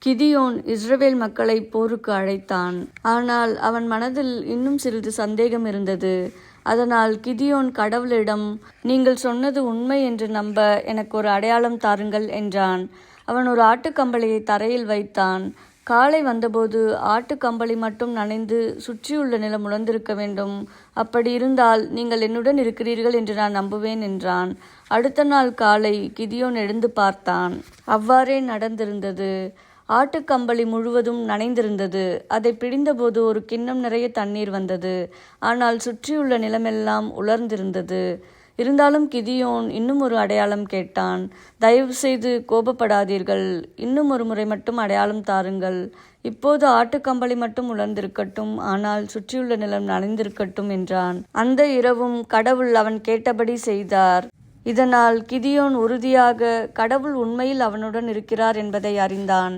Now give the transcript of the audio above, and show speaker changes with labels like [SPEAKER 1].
[SPEAKER 1] கிதியோன் இஸ்ரவேல் மக்களை போருக்கு அழைத்தான். ஆனால் அவன் மனதில் இன்னும் சிறிது சந்தேகம் இருந்தது. அதனால் கிதியோன் கடவுளிடம், நீங்கள் சொன்னது உண்மை என்று நம்ப எனக்கு ஒரு அடையாளம் தாருங்கள் என்றான். அவன் ஒரு ஆட்டுக்கம்பளியை தரையில் வைத்தான். காலை வந்தபோது ஆட்டுக்கம்பளி மட்டும் நனைந்து சுற்றியுள்ள நிலம் உலர்ந்திருக்க வேண்டும். அப்படி இருந்தால் நீங்கள் என்னுடன் இருக்கிறீர்கள் என்று நான் நம்புவேன் என்றான். அடுத்த நாள் காலை கிதியோன் எழுந்து பார்த்தான். அவ்வாறே நடந்திருந்தது. ஆட்டுக்கம்பளி முழுவதும் நனைந்திருந்தது. அதை பிடிந்தபோது ஒரு கிண்ணம் நிறைய தண்ணீர் வந்தது. ஆனால் சுற்றியுள்ள நிலமெல்லாம் உலர்ந்திருந்தது. இருந்தாலும் கிதியோன் இன்னும் ஒரு அடையாளம் கேட்டான். தயவு செய்து கோபப்படாதீர்கள், இன்னும் ஒரு முறை மட்டும் அடையாளம் தாருங்கள். இப்போது ஆட்டுக்கம்பளி மட்டும் உலர்ந்திருக்கட்டும், ஆனால் சுற்றியுள்ள நிலம் நனைந்திருக்கட்டும் என்றான். அந்த இரவும் கடவுள் அவன் கேட்டபடி செய்தார். இதனால் கிதியோன் உறுதியாக கடவுள் உண்மையில் அவனுடன் இருக்கிறார் என்பதை அறிந்தான்.